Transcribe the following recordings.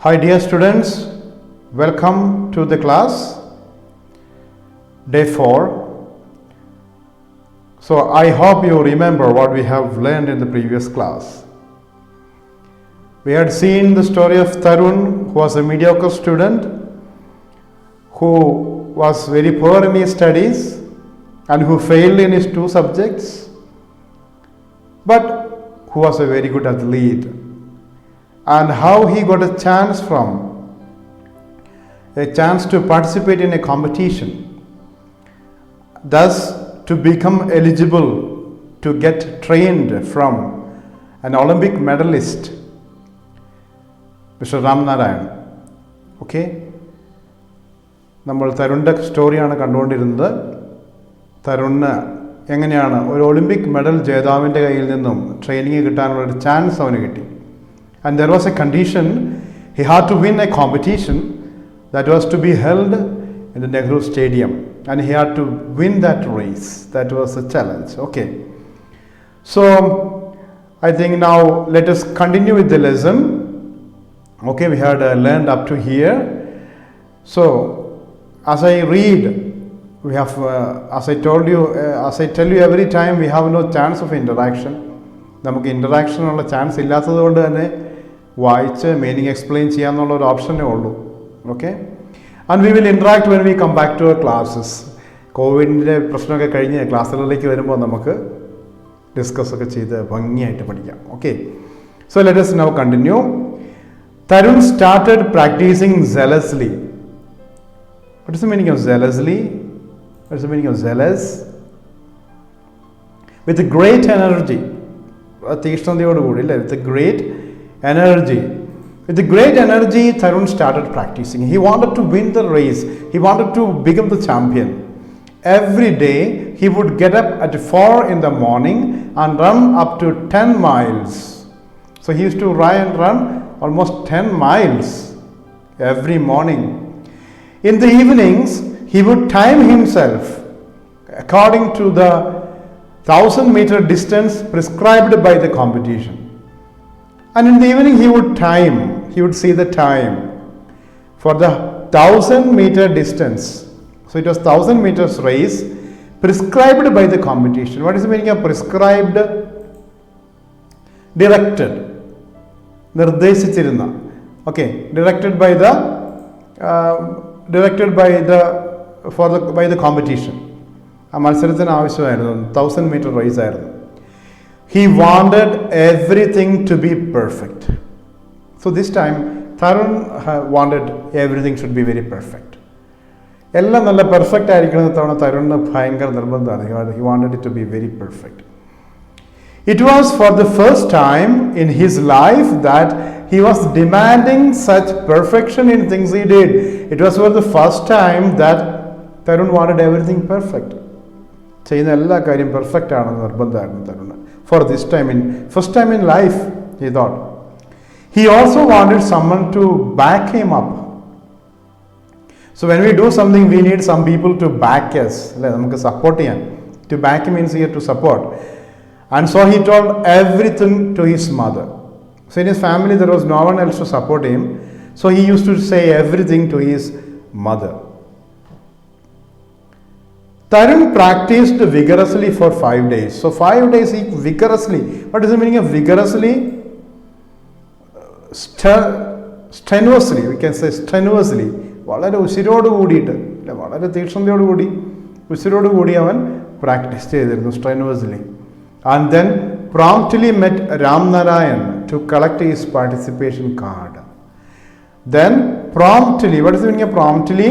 Hi dear students, welcome to the class, day 4. So I hope you remember what we have learned in the previous class. We had seen the story of Tarun, who was a mediocre student, who was very poor in his studies and who failed in his 2 subjects, but who was a very good athlete, and how he got a chance to participate in a competition, thus to become eligible to get trained from an Olympic medalist, Mr. Ram Narayan. Okay, നമ്മൾ തരുണിൻ്റെ സ്റ്റോറിയാണ് കണ്ടുകൊണ്ടിരുന്നത്. തരുണിന് എങ്ങനെയാണ് ഒരു Olympic medal ജേതാവിൻ്റെ കയ്യിൽ നിന്നും training കിട്ടാനുള്ള ഒരു chance അവന് കിട്ടി. And there was a condition, he had to win a competition that was to be held in the Nehru Stadium, and he had to win that race. That was a challenge. Okay, so I think now let us continue with the lesson. Okay, we had learned up to here. So as I read, we have as I tell you every time, we have no chance of interaction. നമുക്ക് ഇൻ്ററാക്ഷനുള്ള chance ഇല്ലാത്തത് കൊണ്ട് തന്നെ വായിച്ച് meaning explain ചെയ്യാമെന്നുള്ള ഒരു ഓപ്ഷനേ ഉള്ളൂ. Okay, and we will interact when we come back to our classes. കോവിഡിൻ്റെ പ്രശ്നമൊക്കെ കഴിഞ്ഞ് ക്ലാസ്സുകളിലേക്ക് വരുമ്പോൾ നമുക്ക് ഡിസ്കസ് ഒക്കെ ചെയ്ത് ഭംഗിയായിട്ട് പഠിക്കാം. Okay, so let us now continue. Tarun started practicing zealously. What is the meaning of zealously? What is the meaning of zealous? With great energy. തീക്ഷ്ണതയോടുകൂടി അല്ലേ? With great energy. With great energy, Tarun started practicing. He wanted to win the race. He wanted to become the champion. Every day, he would get up at 4 in the morning and run up to 10 miles. So he used to run almost 10 miles every morning. In the evenings, he would time himself according to the 1,000-meter distance prescribed by the competition. And in the evening he would see the time for the 1,000-meter distance. So it was 1,000 meters race prescribed by the competition. What is the meaning of prescribed? Directed. നിർദ്ദേശിച്ചിരുന്ന. Okay, directed by the competition. ആ മത്സരത്തിന് ആവശ്യമായിരുന്നു 1,000 meter raise ആയിരുന്നു. He wanted everything to be perfect. So this time Tarun wanted everything should be very perfect. എല്ലാം നല്ല perfect ആയിരിക്കണം. തവണ തരുണിന് ഭയങ്കര നിർബന്ധമാണ്. He wanted it to be very perfect. It was for the first time in his life that he was demanding such perfection in things he did. It was for the first time that Tarun wanted everything perfect. ചെയ്യുന്ന എല്ലാ കാര്യം perfect ആണെന്ന് നിർബന്ധമായിരുന്നു Tarun. For this time, first time in life, he thought. He also wanted someone to back him up. So when we do something, we need some people to back us. നമുക്ക് support ചെയ്യാൻ. To back him means here to support. And so he told everything to his mother. So in his family, there was no one else to support him. So he used to say everything to his mother. Tarun practiced vigorously for 5 days. So 5 days he vigorously. What is the meaning of vigorously? Strenuously. We can say strenuously. വളരെ ഉശിരോട് കൂടിയിട്ട്, വളരെ തീക്ഷ്ണതയോടുകൂടി ഉശിരോടുകൂടി അവൻ practice ചെയ്തിരുന്നു. strenuously. And then promptly met Ram Narayan to collect his participation card. Then promptly. What is the meaning of promptly?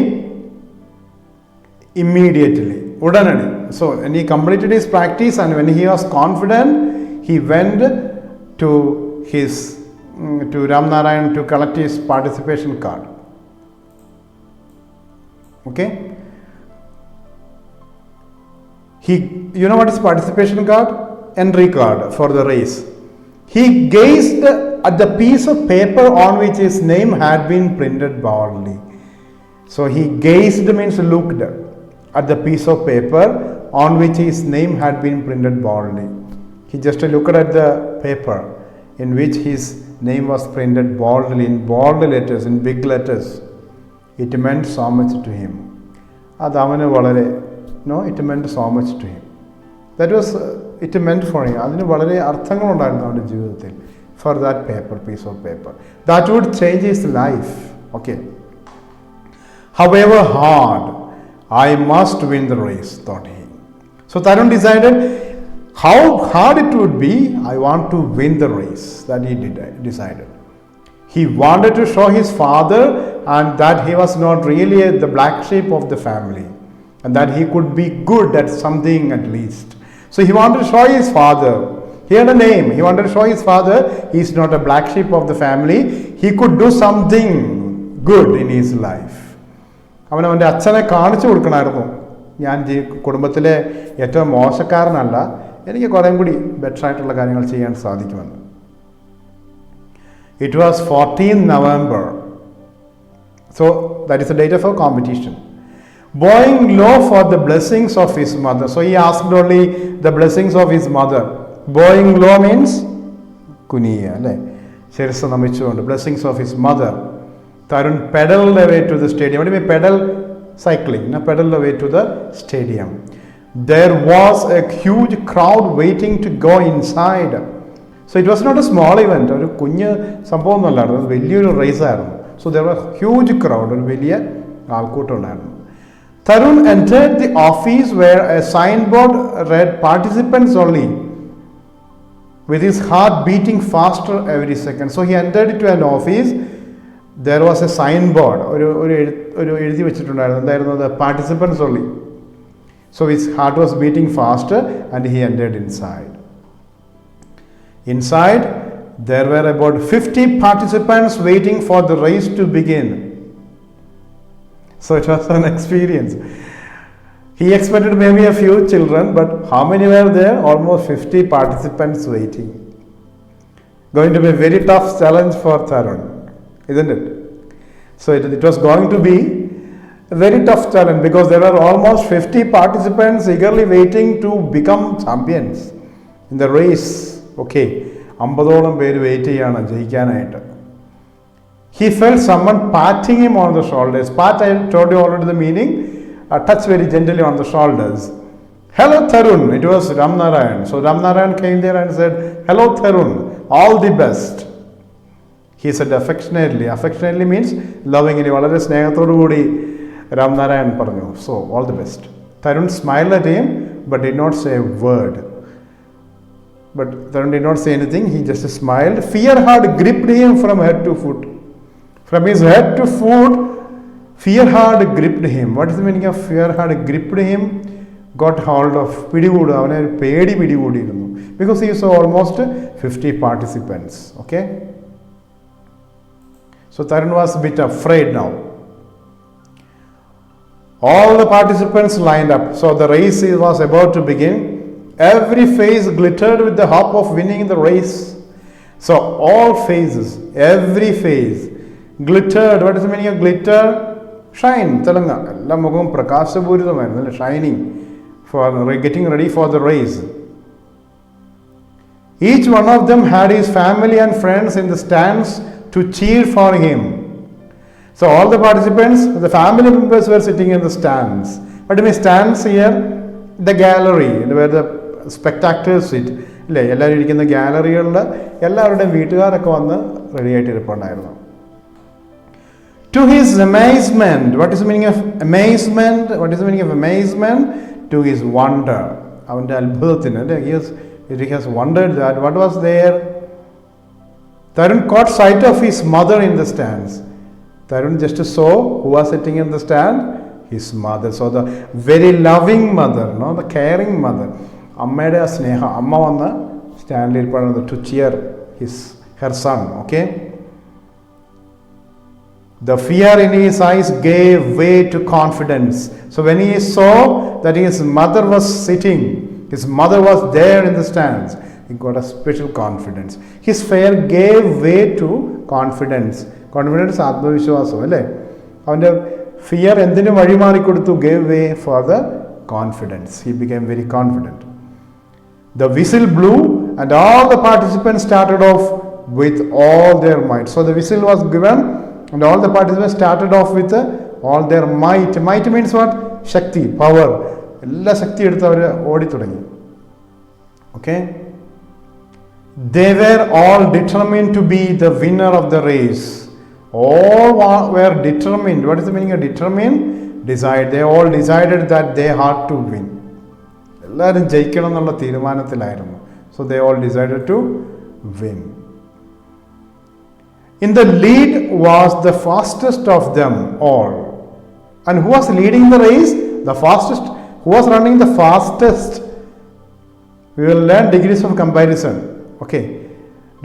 Immediately. ഉടനടി. So when he completed his practice and when he was confident, he went to Ram Narayan to collect his participation card. Okay, you know what is participation card? Entry card for the race. He gazed at the piece of paper on which his name had been printed boldly. So he gazed means looked at the piece of paper on which his name had been printed boldly. He just looked at the paper in which his name was printed boldly in bold letters, in big letters. It meant so much to him. അത് അവന് വളരെ it meant so much to him. That was it meant for him. അതിന് വളരെ അർത്ഥങ്ങളുണ്ടായിരുന്നു അവൻ്റെ ജീവിതത്തിൽ. For that piece of paper. That would change his life. Okay. However hard, I must win the race, thought he. So Tarun decided how hard it would be, I want to win the race. That he decided. He wanted to show his father and that he was not really the black sheep of the family and that he could be good at something at least. So he wanted to show his father. He had a name. He wanted to show his father he is not a black sheep of the family. He could do something good in his life. അവൻ്റെ അച്ഛനെ കാണിച്ചു കൊടുക്കണമായിരുന്നു, ഞാൻ കുടുംബത്തിലെ ഏറ്റവും മോശക്കാരനല്ല, എനിക്ക് കുറേം കൂടി ബെറ്ററായിട്ടുള്ള കാര്യങ്ങൾ ചെയ്യാൻ സാധിക്കുമെന്ന്. It was 14th November. So that is the date of a competition. Bowing low for the blessings of his mother. So he asked only the blessings of his mother. Bowing low means kuniya, alle ശിരസ് നമിച്ചുകൊണ്ട്, blessings of his mother. Tarun pedaled away to the stadium. What do you mean pedal? Cycling. Now pedaled away to the stadium. There was a huge crowd waiting to go inside. So it was not a small event. ഒരു കുഞ്ഞ് സംഭവം ഒന്നുമല്ലായിരുന്നു, അത് വലിയൊരു raise ആയിരുന്നു. So there was a huge crowd, ഒരു വലിയ ആൾക്കൂട്ടം ഉണ്ടായിരുന്നു. Tarun entered the office where a signboard read participants only, with his heart beating faster every second. So he entered into an office. There was a signboard, ഒരു എഴുതി വെച്ചിട്ടുണ്ടായിരുന്നു, എന്തായിരുന്നു? Participants only. So his heart was beating faster and he entered inside. Inside, there were about 50 participants waiting for the race to begin. So it was an experience. He expected maybe a few children, but how many were there? Almost 50 participants waiting. Going to be a very tough challenge for Tarun, isn't it? So it was going to be a very tough challenge because there were almost 50 participants eagerly waiting to become champions in the race. Okay, 50ഓളം പേര് wait ചെയ്യാണ് ജയിക്കാനായിട്ട്. He felt someone patting him on the shoulders. Pat, I told you already the meaning. Touch very gently on the shoulders. Hello Tarun. It was Ram Narayan. So Ram Narayan came there and said, hello Tarun, all the best. He said affectionately. Affectionately means lovingly. വളരെ സ്നേഹത്തോടു കൂടി Ram Narayan പറഞ്ഞു. So all the best. Tarun smiled at him but did not say a word. But Tarun did not say anything. He just smiled. Fear had gripped him from head to foot. From his head to foot, fear had gripped him. What is the meaning of fear had gripped him? Got hold of. പിടികൂട്, അവനെ ഒരു പേടി പിടികൂടിയിരുന്നു. Because he saw almost 50 participants. Okay? So Tarun was a bit afraid now. All the participants lined up. So the race was about to begin. Every face glittered with the hope of winning the race. So all faces, every face glittered. What is the meaning of glitter? Shine. Telanga. എല്ലാ മുഖവും പ്രകാശപൂരിതമായിരുന്നു, അല്ലേ? Shining for getting ready for the race. Each one of them had his family and friends in the stands to cheer for him. So all the participants, the family members were sitting in the stands. What do you mean stands here? The gallery, where the spectators sit. അല്ലേ? എല്ലാവരും ഇരിക്കുന്ന ഗാലറികളിൽ എല്ലാവരുടെയും വീട്ടുകാരൊക്കെ വന്ന് ready ആയിട്ട് ഇരിപ്പുണ്ടായിരുന്നു. To his amazement, what is the meaning of amazement? What is the meaning of amazement? To his wonder. അവൻ്റെ അത്ഭുതത്തിന്, അല്ലേ? He has wondered that what was there. Tarun caught sight of his mother in the stands. Tarun just saw who was sitting in the stand. His mother. So the very loving mother, no, the caring mother. അമ്മയുടെ ആ സ്നേഹം, അമ്മ വന്ന് സ്റ്റാൻഡിൽ ഇരിപ്പുണ്ട് to cheer her son. Okay. The fear in his eyes gave way to confidence. So when he saw that his mother was sitting, his mother was there in the stands, he got a special confidence. His fear gave way to confidence. Confidence, ആത്മവിശ്വാസം, അല്ലേ? അവൻ്റെ fear എന്തിനു വഴിമാറിക്കൊടുത്തു? Gave way for the confidence. He became very confident. The whistle blew and all the participants started off with all their might. So the whistle was given and all the participants started off with all their might. Might means what? Shakti, power. എല്ലാ ശക്തി എടുത്ത് അവർ ഓടി തുടങ്ങി. Okay? They were all determined to be the winner of the race. All were determined. What is the meaning of determined? Decide. They all decided that they had to win. എല്ലാവരും ജയിക്കണം എന്നുള്ള തീരുമാനത്തിലായിരുന്നു. So they all decided to win. In the lead was the fastest of them all. And who was leading the race? The fastest. Who was running the fastest? We will learn degrees of comparison. Okay.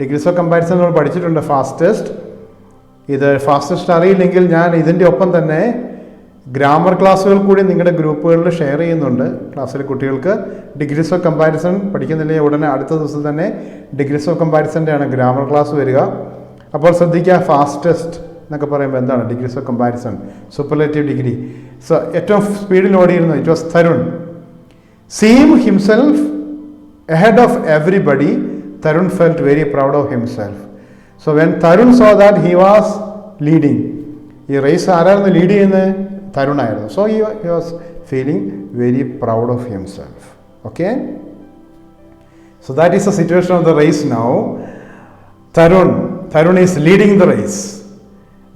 Degrees of comparison നമ്മൾ പഠിച്ചിട്ടുണ്ട്. Fastest. ഇത് fastest അറിയില്ലെങ്കിൽ ഞാൻ ഇതിൻ്റെ ഒപ്പം തന്നെ grammar ക്ലാസ്സുകൾ കൂടി നിങ്ങളുടെ ഗ്രൂപ്പുകളിൽ ഷെയർ ചെയ്യുന്നുണ്ട്. ക്ലാസ്സിലെ കുട്ടികൾക്ക് ഡിഗ്രീസ് ഓഫ് കമ്പാരിസൺ പഠിക്കുന്നില്ലെങ്കിൽ ഉടനെ അടുത്ത ദിവസം തന്നെ ഡിഗ്രീസ് ഓഫ് കമ്പാരിസൻ്റെ ആണ് ഗ്രാമർ ക്ലാസ് വരിക. അപ്പോൾ ശ്രദ്ധിക്കുക, ഫാസ്റ്റസ്റ്റ് എന്നൊക്കെ പറയുമ്പോൾ എന്താണ് degrees of comparison? Superlative degree. So ഏറ്റവും സ്പീഡിൽ ഓടിയിരുന്നു it was Tarun. Seeing himself ahead of everybody, Tarun felt very proud of himself. So when Tarun saw that he was leading, ഈ റേസ് ആരായിരുന്നു ലീഡ് ചെയ്യുന്നത്? തരുണായിരുന്നു. So he was feeling very proud of himself. Okay, so that is the situation of the race now. Tarun is leading the race.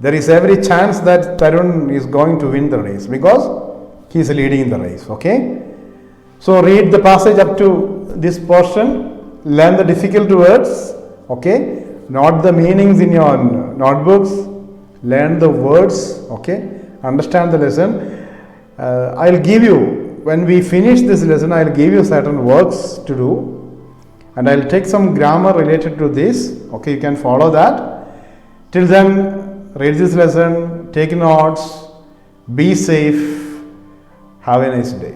There is every chance that Tarun is going to win the race because he is leading the race. Okay, so read the passage up to this portion, learn the difficult words. Okay, not the meanings in your notebooks, learn the words. Okay, understand the lesson. I'll give you, when we finish this lesson, I'll give you certain works to do. And I'll take some grammar related to this. Okay, you can follow that. Till then, read this lesson, take notes, be safe, have a nice day.